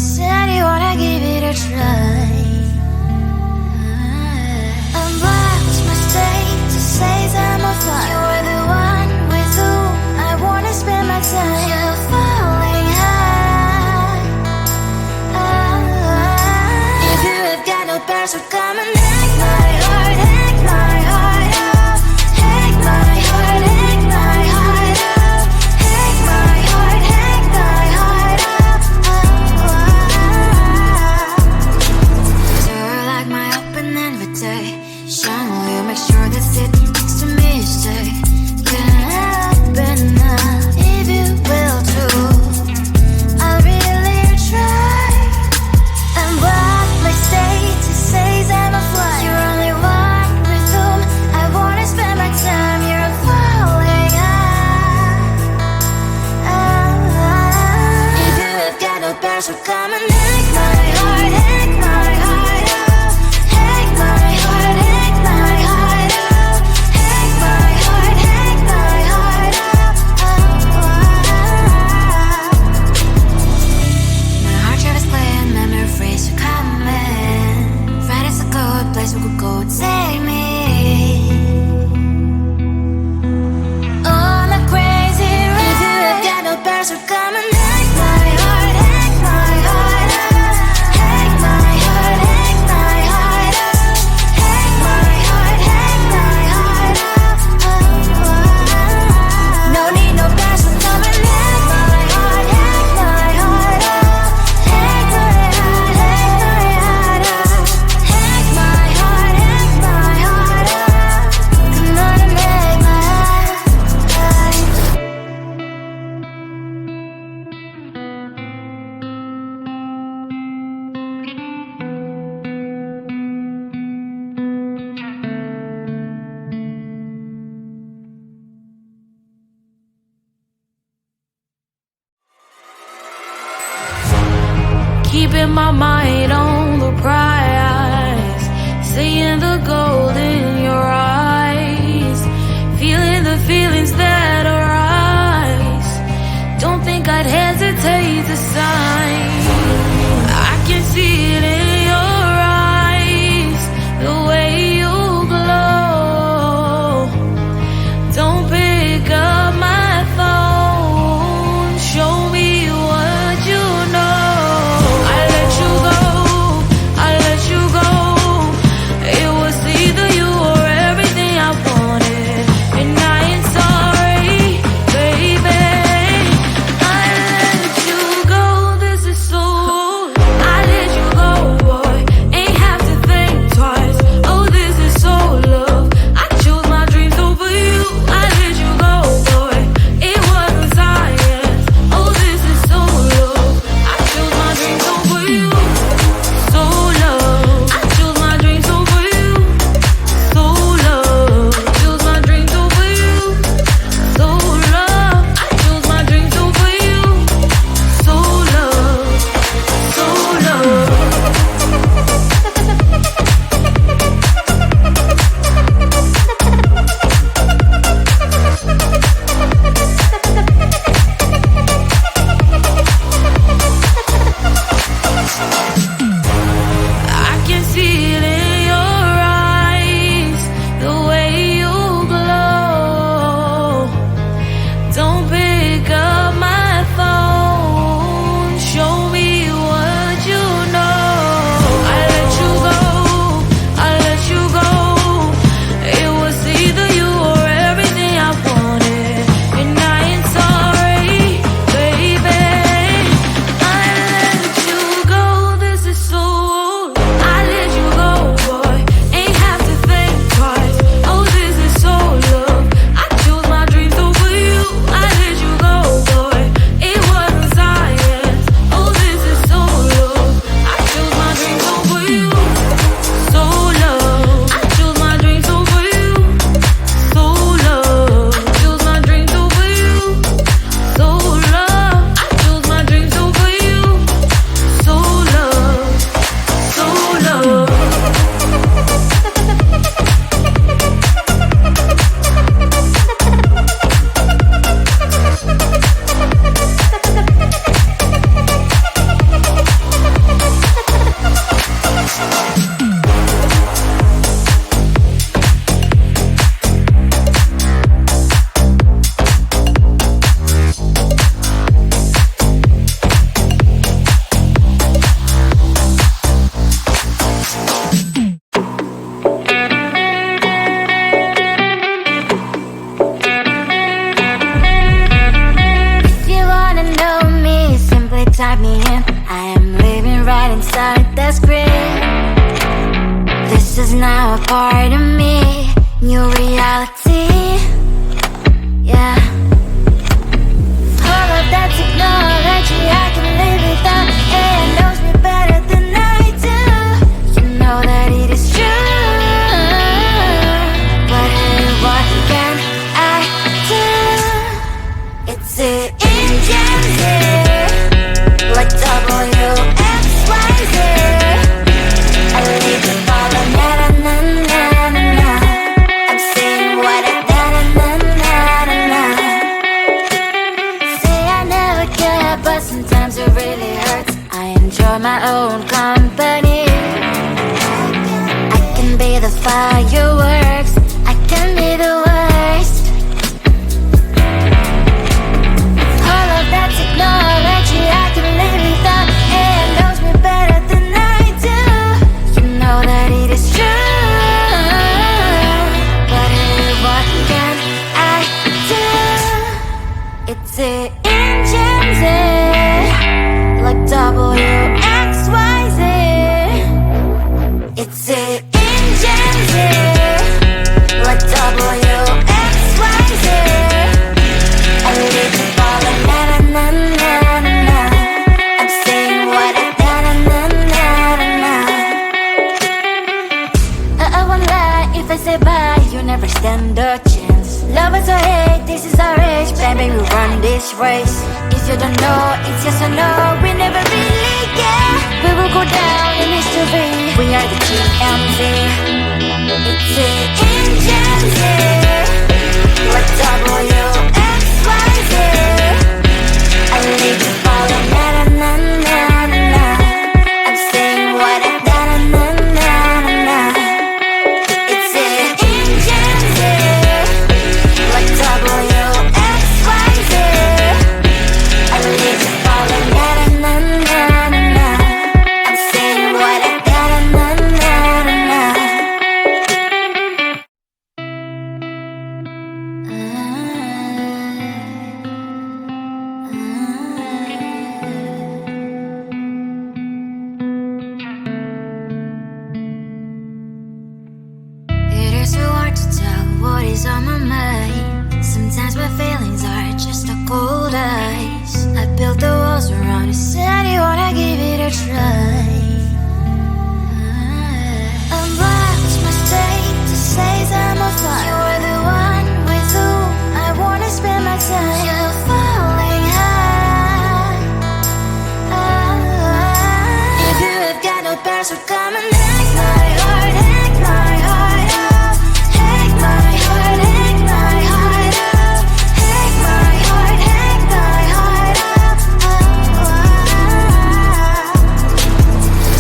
said you wanna give it a try. I'm lost mistake to say I'm a fly. You're the one with whom I wanna spend my time. You're falling high. If you have got no parents, so come and hack my heart, hack my heart out. Hack my heart, hack my heart out. Hack my heart, hack my heart out. You're like my open invitation. Will you make sure that sitting next to me stay? Can't help it now, if you will too. I'll really try. And what mistake to say I'm a fly. You're only one with whom I wanna spend my time. You're falling high. If you have got no parents, so come and hack my heart, hack my heart out. Hack my heart, hack my heart out. Hack my heart, hack my heart out. My heart tries playing memory freeze, so come in. Friday's a good place we could go, take me. On a crazy ride. If you have got no parents, so come and hack my heart, hack my heart out. Hack my heart, hack my heart out. Hack my heart, hack my heart out. No need no parents, so come and hack my heart, hack my heart out. Hack my heart, hack my heart out. Hack my heart, hack my heart out. Come on and make my heart. Keeping my mind on the prize, seeing the gold in your eyes, feeling the feelings that arise. Don't think I'd hesitate to sign. I can see it in your eyes, the way you glow. Don't pick up my phone, show me what you know. I let you go. It was either you or everything I wanted, and I ain't sorry, baby. I let you go this I am living right inside the screen. This is now a part of me, new reality. Yeah. All of that technology I can live without. It knows me better than I do. You know that it is true. But hey, what can I do? It's the engines here, like WXYZ. I leave the follow, na na na na na na. I'm saying what I na na na na na na. Say I never care, but sometimes it really hurts. I enjoy my own company. I can be the fireworks, I can be the worst. All of that technology I can live without. It knows me better than I do. You know that it is true. But hey, what can I do? It's the engines, like WXYZ. It's the engines, like WXYZ. I live to follow, na na na na na na. I'm saying what I na na na na na na. I won't lie if I say bye, you never stand a chance. Love is or hate, this is our age, baby, we run this race. If you don't know, it's yes or no, we never really care. We will go down in history, we are the TMZ. It's the engines, like WXYZ. I live to follow, na na na na na na. I'm saying what I na na na na na. It's the engines, like WXYZ. I live to follow, na na na na na. I'm saying what I na na na na na. It is so hard to tell what is on my mind. Sometimes my feelings are just a cold ice. I built the walls around you, said you wanna give it a try. Unbox my state to say I'm a fly. You are the one with whom I wanna spend my time. You're falling high. If you have got no past, so come and hack my heart, hack my heart up. Hack my heart, hack my heart up. Hack my heart, hack my heart up.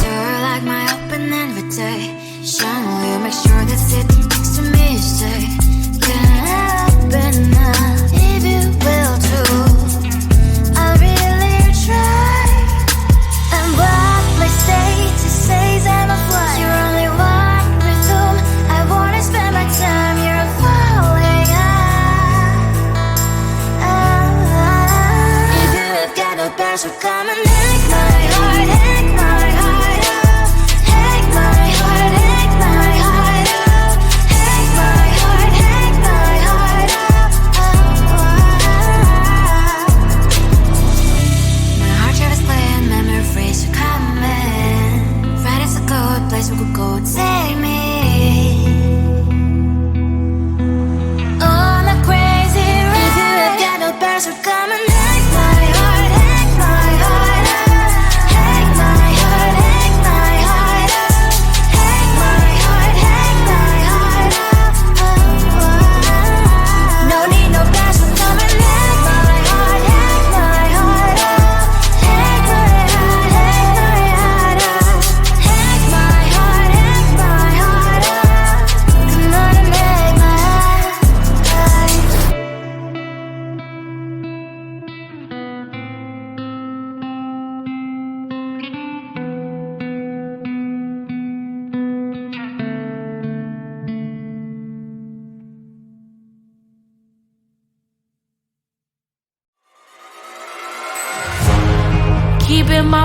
You're like my open invitation. Will you make sure that sitting next to me stay? Can open up if you will too. I'll really try. And what my status says I'm a fly. You're only one with whom I wanna spend my time. You're falling high. If you have got no past, so come and hack my heart, hack my heart up. Hack my heart, hack my heart up. Hack my heart, hack my heart up. My heart travels playing memories are coming. Right is a good place we could go, take me. On a crazy ride. If you have got no past, so come and hack my heart, hack my heart up. Hack my heart, hack my heart up. Hack my heart, hack my heart up. No need no past, so come and hack my heart, hack my heart up. Hack my heart, hack my heart up. Hack my heart, hack my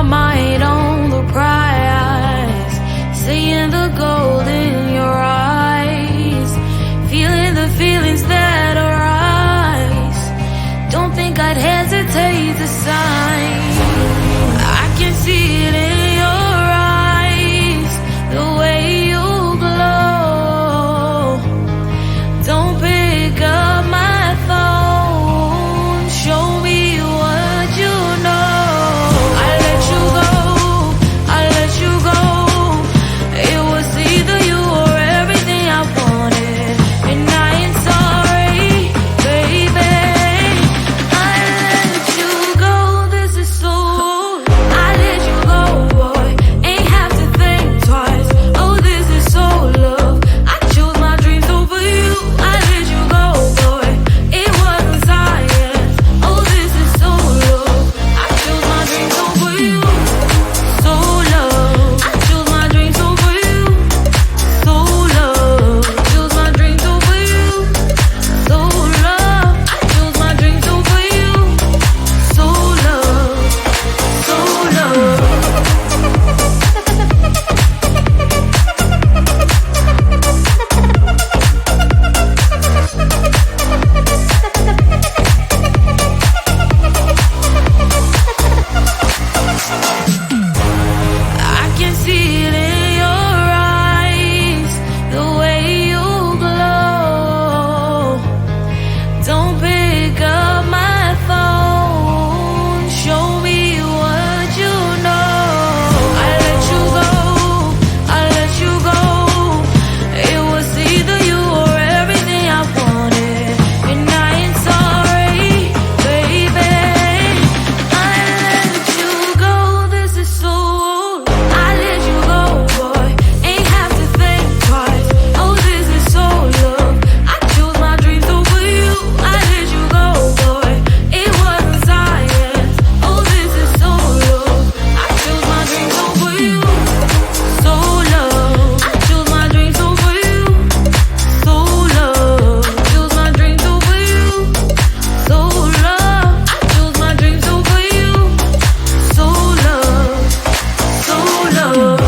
mind on the prize, seeing the gold in your eyes, feeling the feelings that arise. Don't think I'd hesitate to sign. I can see it in your eyes, the way you glow. Don't pick up my phone, show me what you know. I let you go, I let you go. It was either you or everything I wanted, and I ain't sorry, baby. I let you go, this is so. I let you go, boy, ain't have to think twice. Oh, this is so love. I chose my dreams over you. I let you go, boy, it wasn't science. Oh, this is so love. I chose my dreams over you. So love. I chose my dreams over you. So love. Chose my dreams over you. So love. I chose my dreams over you. So love. So love. I can see it in your eyes, the way you glow. Don't pick up my phone, show me what you know. I let you go, I let you go. It was either you or everything I wanted, and I ain't sorry, baby. I let you go, this is so. I let you go, boy, ain't have to think twice. Oh, this is so love. I chose my dreams over you. I let you go, boy, it wasn't science. Oh, this is so love. I chose my dreams over you. So love. I chose my dreams over you. So love. Chose my dreams over you. So love. I chose my dreams over you. So love. So love.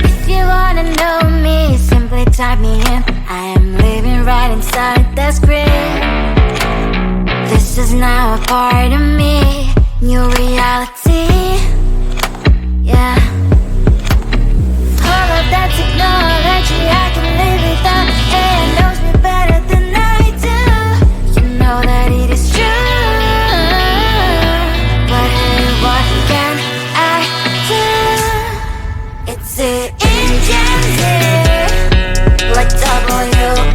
If you wanna know me, simply type me in. I am living right inside the script. This is now a part of me, new reality. Yeah. All of that technology I can live without. AI knows me better than I do. You know that it is true. But hey, what can I do? It's the engines here, like WXYZ.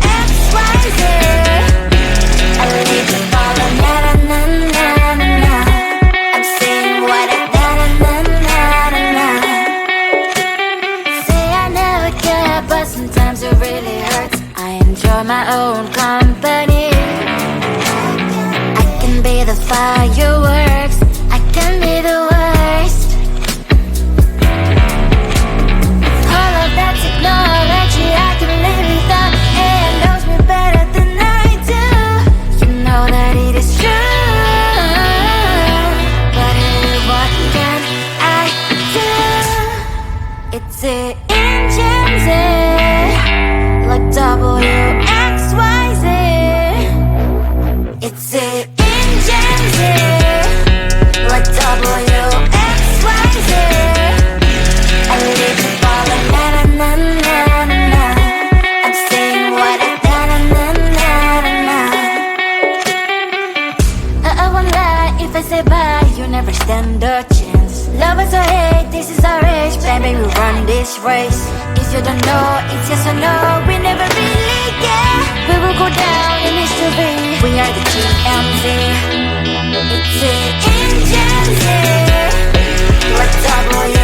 I leave the ball on na na na na na na. I'm saying what I na na na na na na. Say I never care, but sometimes it really hurts. I enjoy my own company. I can be the fireworks, I can be the worst. All of that technology I can live without. AI knows me better than I do. You know that it is true. But hey, what can I do? It's the engines, like WXYZ. It's the engines, like WXYZ. I live the ball on na na na na na na. I'm saying what I na na na na na na. I won't lie if I say bye, you never stand a chance. Lovers or hate, this is our age, baby, we run this race. If you don't know, it's yes or no, we never really care. We will go down in history. We are the TMZ. It's an engine here. What W